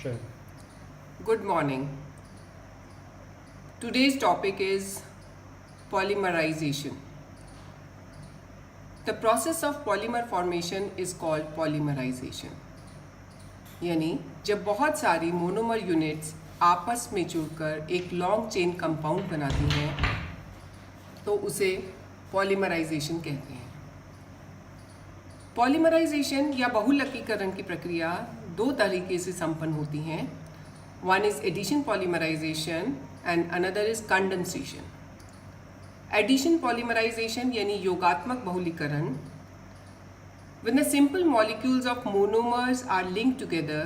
Sure. Good morning. Today's topic is polymerization. The process of polymer formation is called polymerization. यानी जब बहुत सारी monomer units आपस में जुड़कर एक लॉन्ग चेन कंपाउंड बनाती हैं तो उसे पॉलीमराइजेशन कहते हैं। पॉलीमराइजेशन या बहुलकीकरण की प्रक्रिया दो तरीके से संपन्न होती हैं। One is addition polymerization and another is condensation. Addition polymerization यानी योगात्मक बहुलीकरण, when the simple molecules of monomers are linked together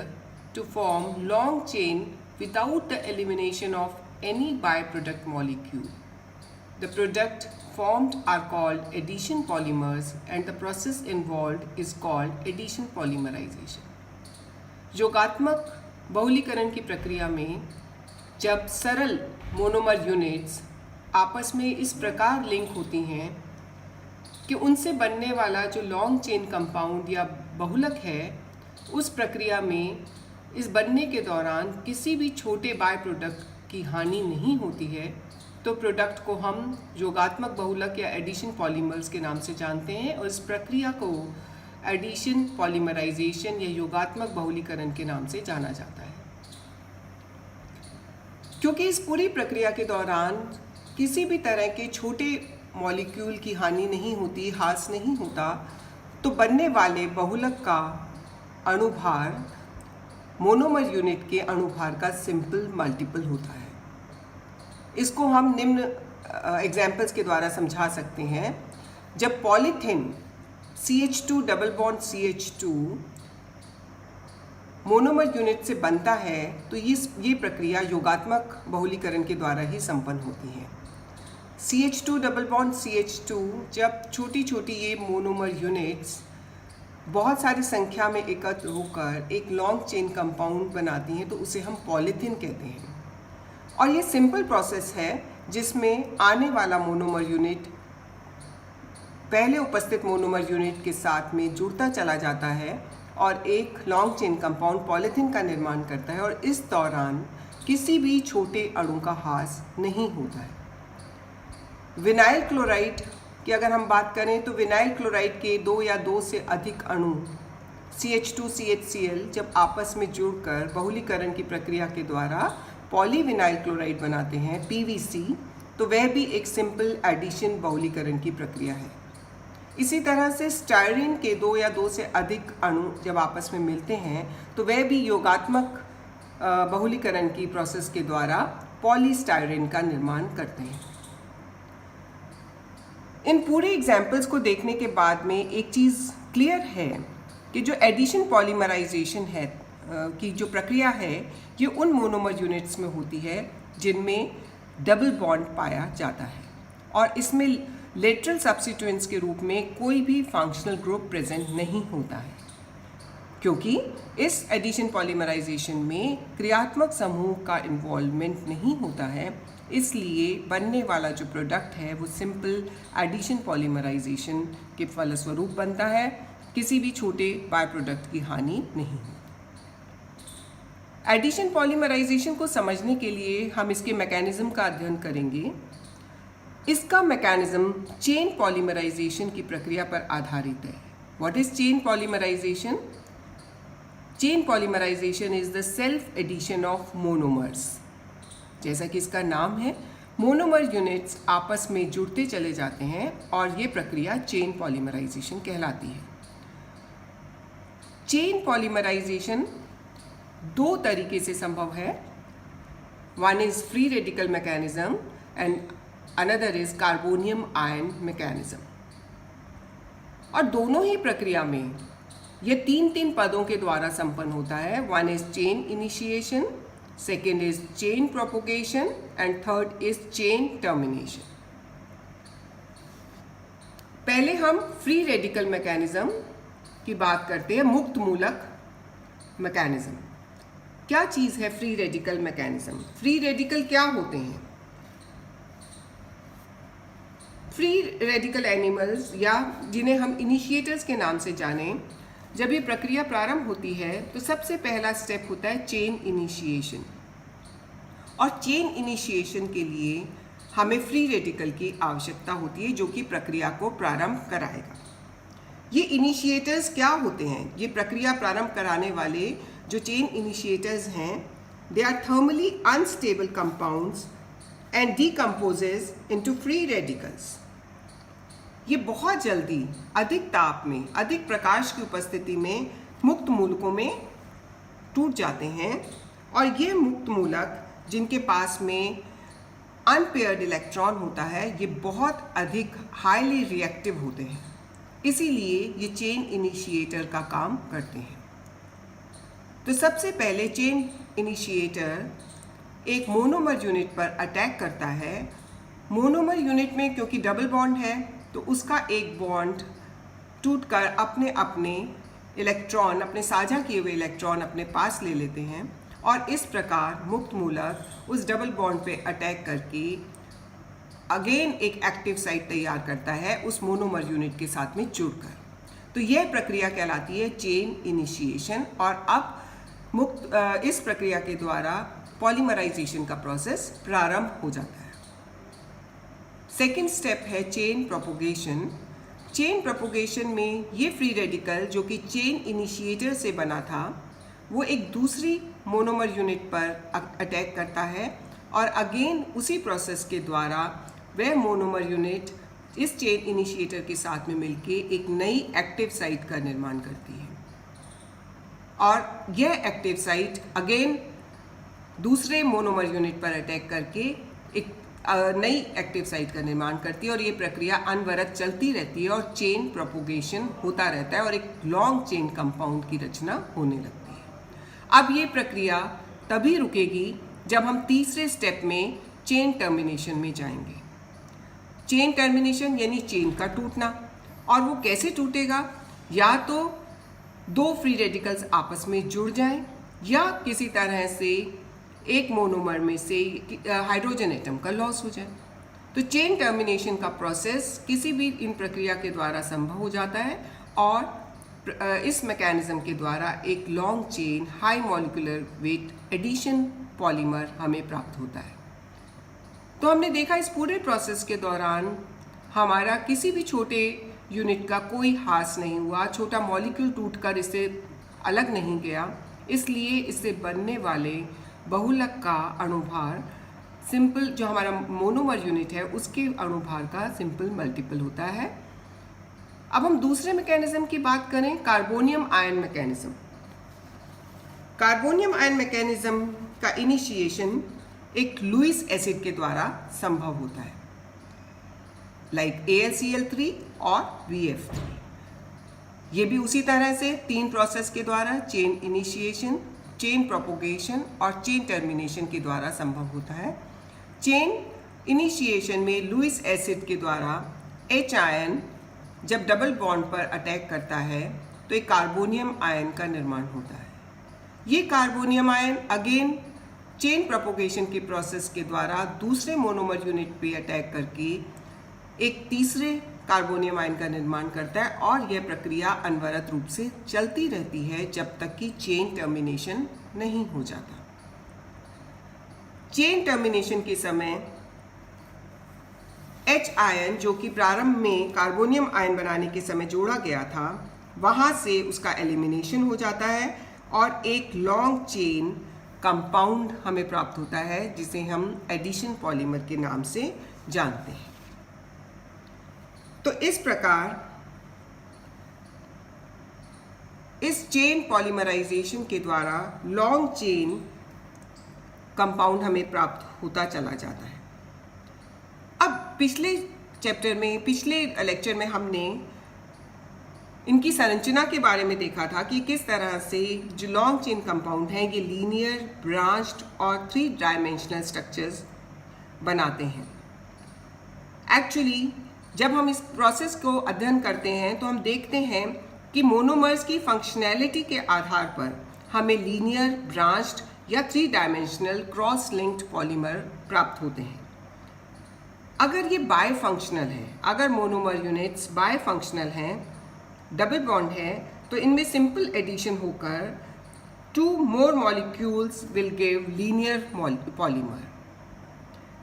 to form long chain without the elimination of any byproduct molecule. The product formed are called addition polymers and the process involved is called addition polymerization. योगात्मक बहुलीकरण की प्रक्रिया में जब सरल monomer units आपस में इस प्रकार लिंक होती हैं कि उनसे बनने वाला जो लॉन्ग चेन कंपाउंड या बहुलक है, उस प्रक्रिया में इस बनने के दौरान किसी भी छोटे बाय प्रोडक्ट की हानि नहीं होती है, तो प्रोडक्ट को हम योगात्मक बहुलक या एडिशन पॉलीमर्स के नाम से जानते हैं और इस प्रक्रिया को एडिशन पॉलीमराइजेशन या योगात्मक बहुलीकरण के नाम से जाना जाता है। क्योंकि इस पूरी प्रक्रिया के दौरान किसी भी तरह के छोटे मॉलिक्यूल की हानि नहीं होती, ह्रास नहीं होता, तो बनने वाले बहुलक का अणुभार मोनोमर यूनिट के अणुभार का सिंपल मल्टीपल होता है। इसको हम निम्न एग्जाम्पल्स के द्वारा समझा सकते हैं। जब polythene CH2 double bond CH2 monomer unit से बनता है तो ये प्रक्रिया योगात्मक बहुलीकरण के द्वारा ही संपन्न होती है। CH2 डबल बॉन्ड CH2 जब छोटी छोटी ये मोनोमर यूनिट्स बहुत सारी संख्या में एकत्र होकर एक लॉन्ग चेन कंपाउंड बनाती हैं तो उसे हम पॉलीथिन कहते हैं। और ये सिंपल प्रोसेस है जिसमें आने वाला मोनोमर यूनिट पहले उपस्थित मोनोमर यूनिट के साथ में जुड़ता चला जाता है और एक लॉन्ग चेन कंपाउंड पॉलीथिन का निर्माण करता है और इस दौरान किसी भी छोटे अणु का ह्रास नहीं होता है। विनाइल क्लोराइड की अगर हम बात करें तो विनाइल क्लोराइड के दो या दो से अधिक अणु CH2 CHCl जब आपस में जुड़कर बहुलीकरण की प्रक्रिया के द्वारा पॉलीविनाइल क्लोराइड बनाते हैं PVC, तो वह भी एक सिंपल एडिशन बहुलीकरण की प्रक्रिया है। इसी तरह से स्टायरीन के दो या दो से अधिक अणु जब आपस में मिलते हैं तो वह भी योगात्मक बहुलीकरण की प्रोसेस के द्वारा पॉलीस्टायरीन का निर्माण करते हैं। इन पूरे एग्जाम्पल्स को देखने के बाद में एक चीज़ क्लियर है कि जो एडिशन पॉलीमराइजेशन है की जो प्रक्रिया है ये उन मोनोमर यूनिट्स में होती है जिनमें डबल बॉन्ड पाया जाता है और इसमें लेटरल सब्स्टिट्यूएंट्स के रूप में कोई भी फंक्शनल ग्रुप प्रेजेंट नहीं होता है, क्योंकि इस एडिशन पॉलीमराइजेशन में क्रियात्मक समूह का इन्वॉल्वमेंट नहीं होता है। इसलिए बनने वाला जो प्रोडक्ट है वो सिंपल एडिशन पॉलीमराइजेशन के फलस्वरूप बनता है, किसी भी छोटे बाय प्रोडक्ट की हानि नहीं होती। एडिशन पॉलीमराइजेशन को समझने के लिए हम इसके मैकेनिज्म का अध्ययन करेंगे। इसका मैकेनिज्म चेन पॉलीमराइजेशन की प्रक्रिया पर आधारित है। What is chain polymerisation? Chain polymerisation is the self addition of monomers. जैसा कि इसका नाम है, मोनोमर यूनिट्स आपस में जुड़ते चले जाते हैं और ये प्रक्रिया चेन पॉलीमराइजेशन कहलाती है। चेन पॉलीमराइजेशन दो तरीके से संभव है। One is free radical mechanism and another is carbonium ion mechanism. और दोनों ही प्रक्रिया में ये तीन तीन पदों के द्वारा संपन्न होता है। One is chain initiation, second is chain propagation and third is chain termination. पहले हम फ्री रेडिकल मैकेनिज्म की बात करते हैं, मुक्त मूलक मैकेनिज्म। क्या चीज़ है free radical mechanism? Free radical क्या होते हैं? फ्री रेडिकल एनिमल्स या जिन्हें हम इनिशिएटर्स के नाम से जानें, जब ये प्रक्रिया प्रारंभ होती है तो सबसे पहला स्टेप होता है चेन इनिशिएशन, और चेन इनिशिएशन के लिए हमें फ्री रेडिकल की आवश्यकता होती है जो कि प्रक्रिया को प्रारंभ कराएगा। ये इनिशिएटर्स क्या होते हैं? ये प्रक्रिया प्रारंभ कराने वाले जो चेन इनिशिएटर्स हैं, they are thermally unstable compounds and decomposes into free radicals. ये बहुत जल्दी अधिक ताप में, अधिक प्रकाश की उपस्थिति में मुक्त मूलकों में टूट जाते हैं, और ये मुक्त मूलक जिनके पास में अनपेयर्ड इलेक्ट्रॉन होता है, ये बहुत अधिक हाईली रिएक्टिव होते हैं, इसीलिए ये चेन इनिशिएटर का काम करते हैं। तो सबसे पहले चेन इनिशिएटर एक मोनोमर यूनिट पर अटैक करता है। मोनोमर यूनिट में क्योंकि डबल बॉन्ड है तो उसका एक बॉन्ड टूटकर अपने अपने इलेक्ट्रॉन, अपने साझा किए हुए इलेक्ट्रॉन अपने पास ले लेते हैं, और इस प्रकार मुक्त मूलक उस डबल बॉन्ड पे अटैक करके अगेन एक एक्टिव साइट तैयार करता है उस मोनोमर यूनिट के साथ में जुड़कर। तो यह प्रक्रिया कहलाती है चेन इनिशिएशन, और अब इस प्रक्रिया के द्वारा पॉलीमराइजेशन का प्रोसेस प्रारंभ हो जाता है। सेकेंड स्टेप है चेन प्रोपोगेशन। चेन प्रोपोगेशन में ये फ्री रेडिकल जो कि चेन इनिशिएटर से बना था, वो एक दूसरी मोनोमर यूनिट पर अटैक करता है, और अगेन उसी प्रोसेस के द्वारा वह मोनोमर यूनिट इस चेन इनिशिएटर के साथ में मिलके एक नई एक्टिव साइट का निर्माण करती है, और यह एक्टिव साइट अगेन दूसरे मोनोमर यूनिट पर अटैक करके एक नई एक्टिव साइट का निर्माण करती है, और ये प्रक्रिया अनवरत चलती रहती है और चेन प्रोपोगेशन होता रहता है और एक लॉन्ग चेन कंपाउंड की रचना होने लगती है। अब ये प्रक्रिया तभी रुकेगी जब हम तीसरे स्टेप में चेन टर्मिनेशन में जाएंगे। चेन टर्मिनेशन यानी चेन का टूटना, और वो कैसे टूटेगा? या तो दो फ्री रेडिकल्स आपस में जुड़ जाएं, या किसी तरह से एक मोनोमर में से हाइड्रोजन एटम का लॉस हो जाए। तो चेन टर्मिनेशन का प्रोसेस किसी भी इन प्रक्रिया के द्वारा संभव हो जाता है, और इस मैकेनिज्म के द्वारा एक long chain high molecular weight addition polymer हमें प्राप्त होता है। तो हमने देखा इस पूरे प्रोसेस के दौरान हमारा किसी भी छोटे यूनिट का कोई ह्रास नहीं हुआ, छोटा मॉलिक्यूल टूटकर इससे अलग नहीं गया, इसलिए इससे बनने वाले बहुलक का अणुभार सिंपल, जो हमारा मोनोमर यूनिट है उसके अणुभार का सिंपल मल्टीपल होता है। अब हम दूसरे मैकेनिज्म की बात करें, carbonium ion mechanism. Carbonium ion mechanism का इनिशिएशन एक लुईस एसिड के द्वारा संभव होता है, लाइक AlCl3 और VF3। ये भी उसी तरह से तीन प्रोसेस के द्वारा चेन इनिशिएशन, चेन प्रोपोगेशन और चेन टर्मिनेशन के द्वारा संभव होता है। चेन इनिशिएशन में लुईस एसिड के द्वारा H आयन जब डबल बॉन्ड पर अटैक करता है तो एक कार्बोनियम आयन का निर्माण होता है। ये carbonium ion again chain propagation के प्रोसेस के द्वारा दूसरे मोनोमर यूनिट पे अटैक करके एक तीसरे कार्बोनियम आयन का निर्माण करता है, और यह प्रक्रिया अनवरत रूप से चलती रहती है जब तक कि चेन टर्मिनेशन नहीं हो जाता। चेन टर्मिनेशन के समय H आयन जो कि प्रारंभ में कार्बोनियम आयन बनाने के समय जोड़ा गया था, वहाँ से उसका एलिमिनेशन हो जाता है और एक लॉन्ग चेन कंपाउंड हमें प्राप्त होता है जिसे हम एडिशन पॉलीमर के नाम से जानते हैं। तो इस प्रकार इस चेन पॉलीमराइजेशन के द्वारा लॉन्ग चेन कंपाउंड हमें प्राप्त होता चला जाता है। अब पिछले लेक्चर में हमने इनकी संरचना के बारे में देखा था कि किस तरह से जो लॉन्ग चेन कंपाउंड हैं ये लीनियर, ब्रांच्ड और 3 डायमेंशनल स्ट्रक्चर्स बनाते हैं। एक्चुअली जब हम इस प्रोसेस को अध्ययन करते हैं तो हम देखते हैं कि मोनोमर्स की फंक्शनैलिटी के आधार पर हमें लीनियर, ब्रांच्ड या 3 डायमेंशनल क्रॉस लिंक्ड पॉलीमर प्राप्त होते हैं। अगर ये बाय फंक्शनल है, अगर मोनोमर यूनिट्स बाय फंक्शनल हैं, डबल बॉन्ड है, तो इनमें सिंपल एडिशन होकर 2 more molecules will give linear polymer।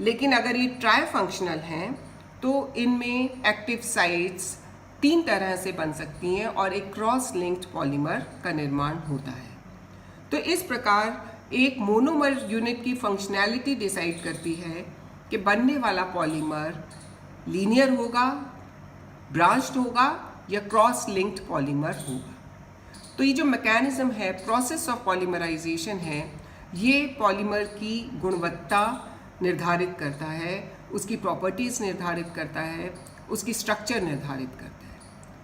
लेकिन अगर ये ट्राई फंक्शनल हैं तो इनमें एक्टिव साइट्स 3 तरह से बन सकती हैं और एक क्रॉस लिंक्ड पॉलीमर का निर्माण होता है। तो इस प्रकार एक मोनोमर यूनिट की फंक्शनैलिटी डिसाइड करती है कि बनने वाला पॉलीमर लीनियर होगा, ब्रांच्ड होगा या क्रॉस लिंक्ड पॉलीमर होगा। तो ये जो मैकेनिज्म है, प्रोसेस ऑफ पॉलीमराइजेशन है, ये पॉलीमर की गुणवत्ता निर्धारित करता है, उसकी प्रॉपर्टीज़ निर्धारित करता है, उसकी स्ट्रक्चर निर्धारित करता है।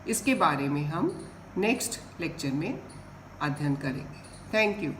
इसके बारे में हम नेक्स्ट लेक्चर में अध्ययन करेंगे। Thank you.